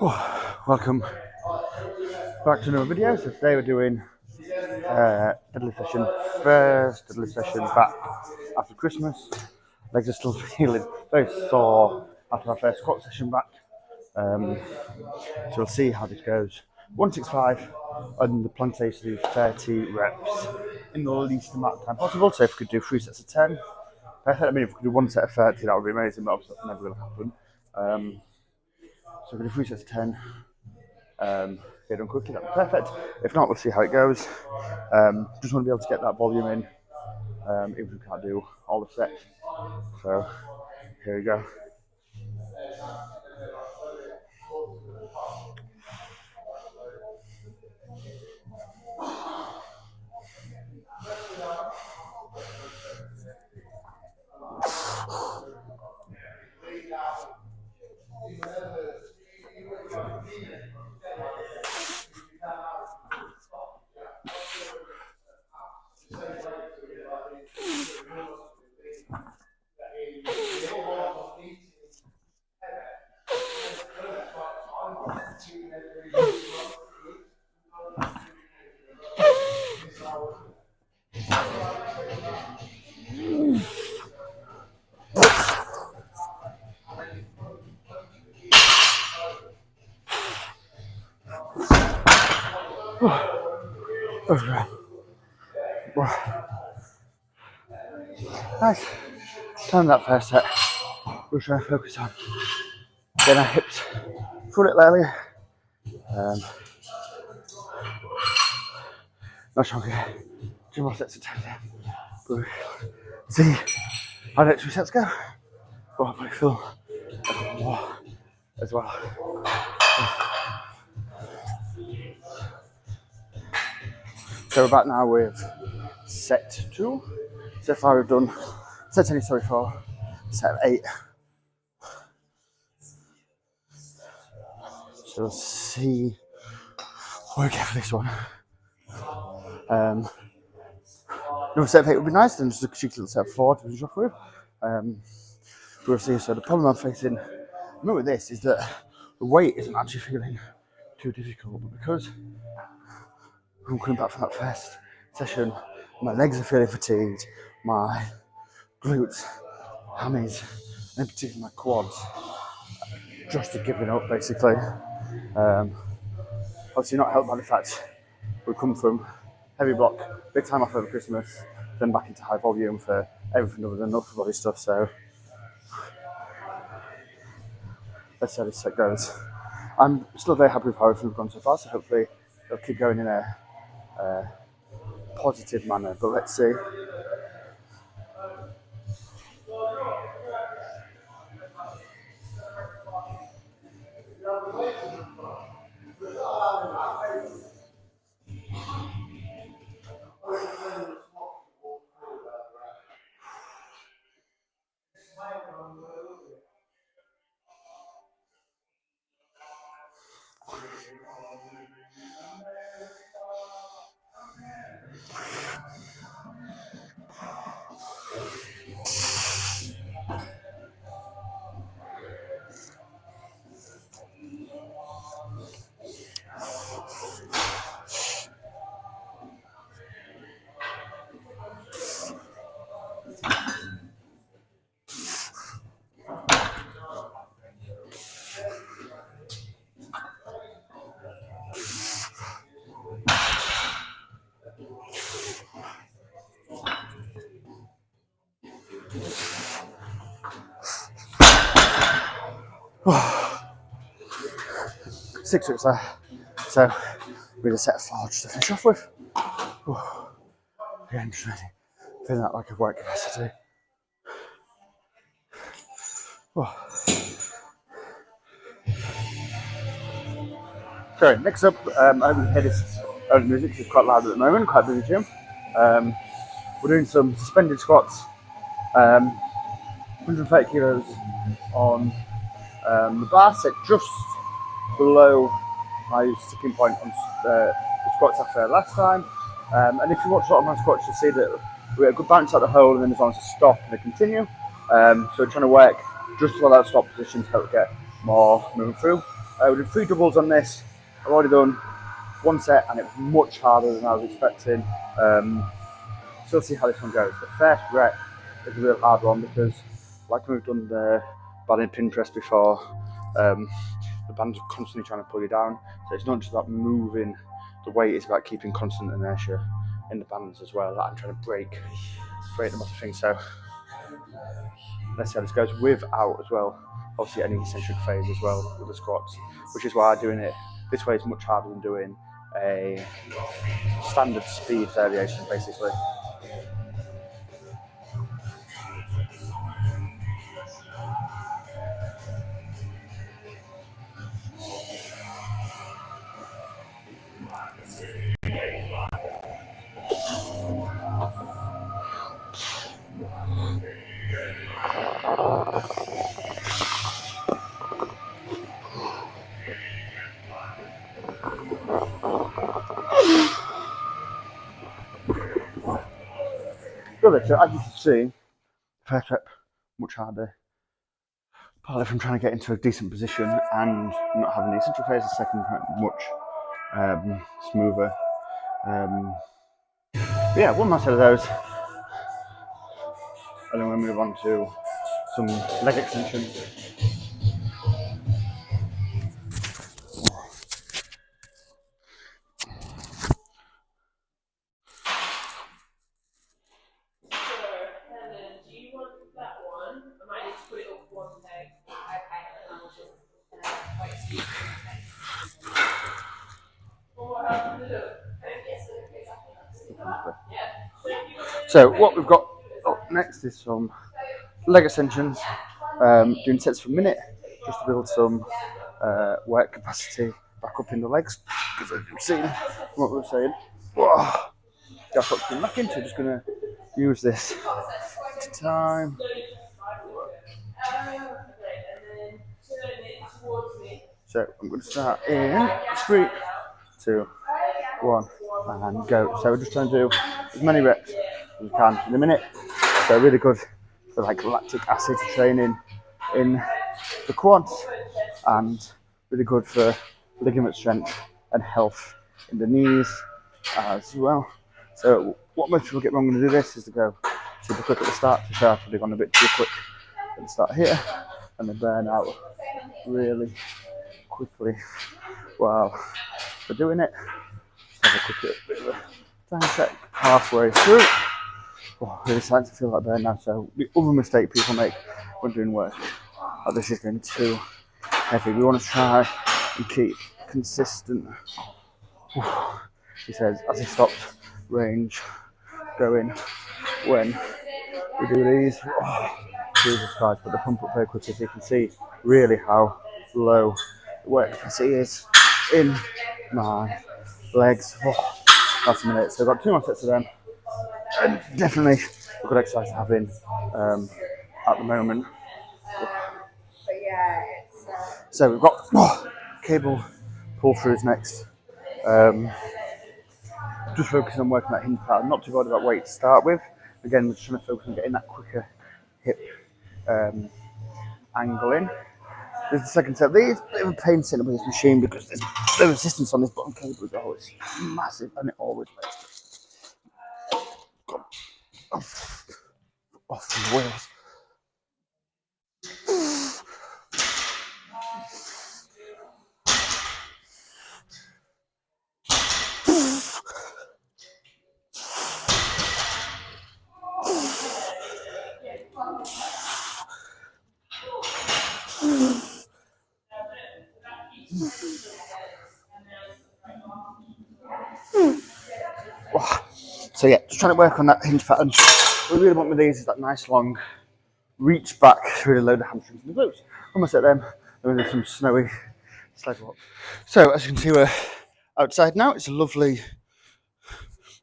Welcome back to another video. So today we're doing deadlift session, first deadlift session back after Christmas. Legs are still feeling very sore after our first squat session back. So we'll see how this goes. 165 and the plan today is to do 30 reps in the least amount of time possible. So if we could do 3 sets of 10, perfect. I mean, if we could do 1 set of 30, that would be amazing, but obviously that's never going to happen. So we're going to do 3 sets of 10. Get done quickly, that'd be perfect. If not, we'll see how it goes. Just want to be able to get that volume in, even if we can't do all the sets. So here we go. Nice. Time that first set. We're trying to focus on getting our hips through a little earlier. Not sure I'm gonna 2 more sets of 10 there. But see how the next 3 sets go. But hopefully feel more as well. So we're back now with set 2. So far we've done set 4, set of 8. So we'll see what we get for this one. Another set of 8 would be nice, then just a cheeky little set of 4 to finish off with. We'll see. So the problem I'm facing with this is that the weight isn't actually feeling too difficult, but because I'm coming back from that first session, my legs are feeling fatigued, my glutes, hammies, and in particular my quads, just are giving up basically. Obviously not helped by the fact we come from heavy block, big time off over Christmas, then back into high volume for everything other than upper body stuff. So let's see how this set goes. I'm still very happy with how everything's gone so far, so hopefully it'll keep going in a positive manner, but let's see. Six weeks there. So with a set of 4 just to finish off with. Again, just really feeling that lack of work capacity. So next up, I hope you can hear this music. It's quite loud at the moment, quite busy gym. We're doing some suspended squats, 130 kilos on the bar, set just below my sticking point on the squats after last time. And if you watch a lot of my squats, you'll see that we get a good bounce out the hole and then as long as a stop and a continue. So we're trying to work just below that stop position to help get more moving through. We did 3 doubles on this. I've already done 1 set and it was much harder than I was expecting. So we'll see how this one goes. The first rep is a real hard one because, like we've done the band in Pinterest before, the band's constantly trying to pull you down. So it's not just about moving the weight, it's about keeping constant inertia in the bands as well. That I'm trying to break the muscle thing. So let's see how this goes without as well, obviously any eccentric phase as well with the squats, which is why doing it this way is much harder than doing a standard speed variation basically. Good, so as you can see, first rep much harder, partly from trying to get into a decent position and not having the eccentric phase. The second rep much smoother. But yeah, one more set of those, and then we'll move on to some leg extensions. So what we've got up next is some leg extensions, doing sets per minute, just to build some work capacity back up in the legs. Because as you've seen, what we were saying, that's what's been lacking. So just going to use this time. So I'm going to start in 3, 2, 1, and go. So we're just trying to do as many reps as we can in a minute. So really good for like lactic acid training in the quads, and really good for ligament strength and health in the knees as well. So what most people get wrong when they do this is to go super quick at the start. So I've probably gone a bit too quick at the start here, and they burn out really quickly while we're doing it. Just have a quick bit of a time check halfway through. Really starting to feel like burn now. So the other mistake people make when doing work, this is going too heavy. We want to try and keep consistent. He says as he stopped range going when we do these. Jesus Christ, but they pump up very quickly, so you can see really how low the work capacity is in my legs. That's a minute. So I've got 2 more sets of them. And definitely a good exercise to have in at the moment. So we've got cable pull throughs next. Just focusing on working that hinge pattern. Not too worried about weight to start with. Again, we're just trying to focus on getting that quicker hip angle in. There's the second set. There's a bit of a pain setting up with this machine because there's the resistance on this bottom cable is always massive, and it always makes off the wheels. So yeah, just trying to work on that hinge pattern. What we really want with these is that nice long reach back to really load the hamstrings and the glutes. Almost at them, then we do some snowy sled walk. So as you can see, we're outside now. It's a lovely,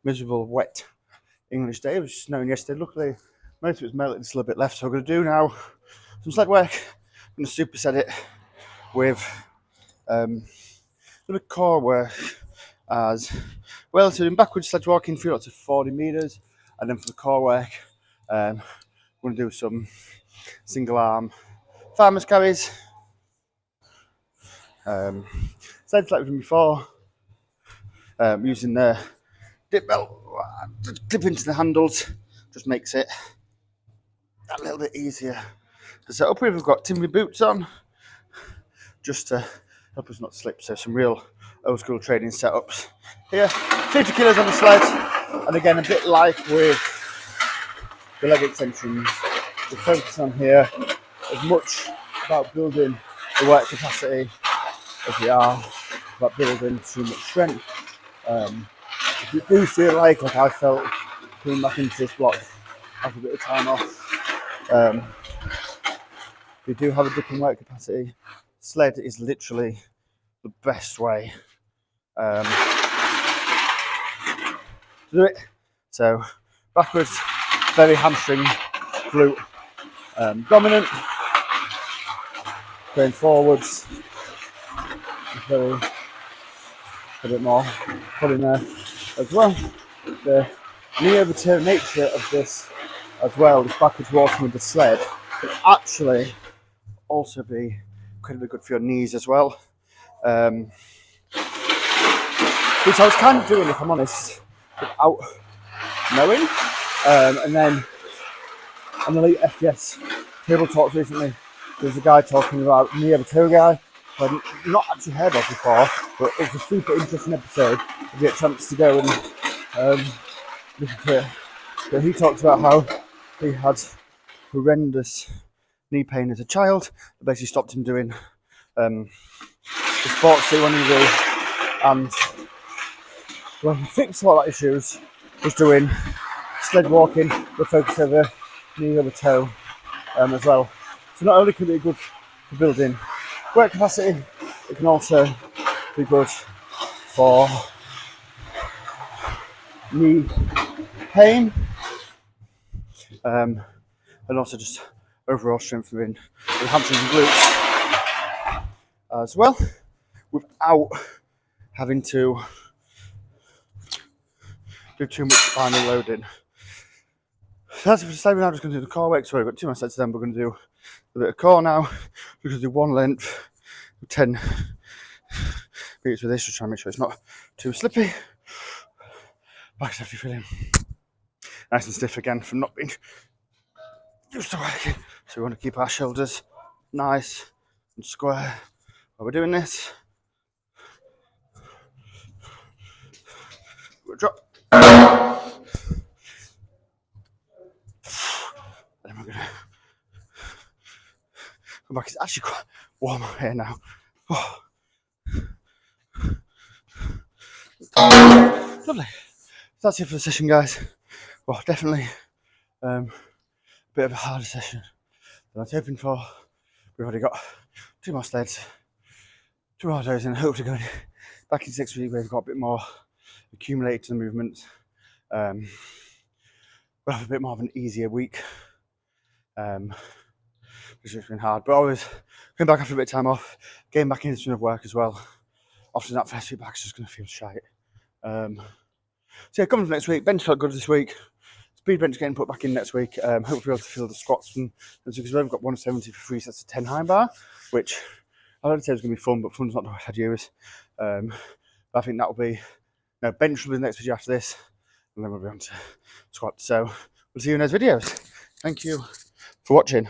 miserable, wet English day. It was snowing yesterday. Luckily, most of it's melted. There's a little bit left. So we're going to do now some sled work. I'm going to superset it with a little bit core work as well. So doing backwards sledge walking through lots of 40 meters, and then for the core work, we're going to do some single arm farmers carries. Sleds like we've done before, using the dip belt to clip into the handles, just makes it a little bit easier to set up with. We've got timber boots on, just to help us not slip. So some real old school training setups here. 50 kilos on the sled, and again, a bit like with the leg extensions, we focus on here as much about building the work capacity as we are about building too much strength. If you do feel like I felt coming back into this block after a bit of time off, we do have a dip in work capacity. Sled is literally the best way to do it. So backwards, very hamstring, glute dominant. Going forwards, very a bit more put in there as well. The knee over toe nature of this as well, this backwards walking with the sled, can actually also be incredibly good for your knees as well. Which I was kind of doing, if I'm honest, without knowing. And then on the Elite FTS table talks recently, there was a guy talking about knee over toe guy who I'd not actually heard of before, but it was a super interesting episode. I get a chance to go and listen to it. But he talked about how he had horrendous knee pain as a child. It basically stopped him doing the sports he wanted to do, and well, he fixed all that issues was doing sled walking with focus over knee over toe as well. So not only can it be good for building work capacity, it can also be good for knee pain, and also just overall strengthening the hamstrings and glutes as well, without having to do too much spinal loading. So that's it for the sled. We're now just going to do the core work. So we've got 2 more sets of them. We're going to do a bit of core now. We're going to do one length, 10 beats with this, just trying to make sure it's not too slippy. Back's definitely feeling nice and stiff again from not being used to working. So we want to keep our shoulders nice and square while we're doing this. We'll drop. Then we're going to come back. It's actually quite warm out here now. Oh. Lovely. That's it for the session, guys. Well, definitely a bit of a harder session than I was hoping for. We've already got 2 more sleds, 2 more days, and hope to go back in 6 weeks where we've got a bit more accumulated to the movements. We'll have a bit more of an easier week, which has been hard. But always coming back after a bit of time off, getting back into swing of work as well. Often that first week back is just going to feel shite. So yeah, coming for next week. Bench felt good this week. Speed bench getting put back in next week. Hope we'll be able to fill the squats because we've got 170 for 3 sets of 10 high bar, which I don't say it's going to be fun, but fun's not the word I'd use. But I think that'll be, bench will be the next video after this, and then we'll be on to squat. So we'll see you in those videos. Thank you for watching.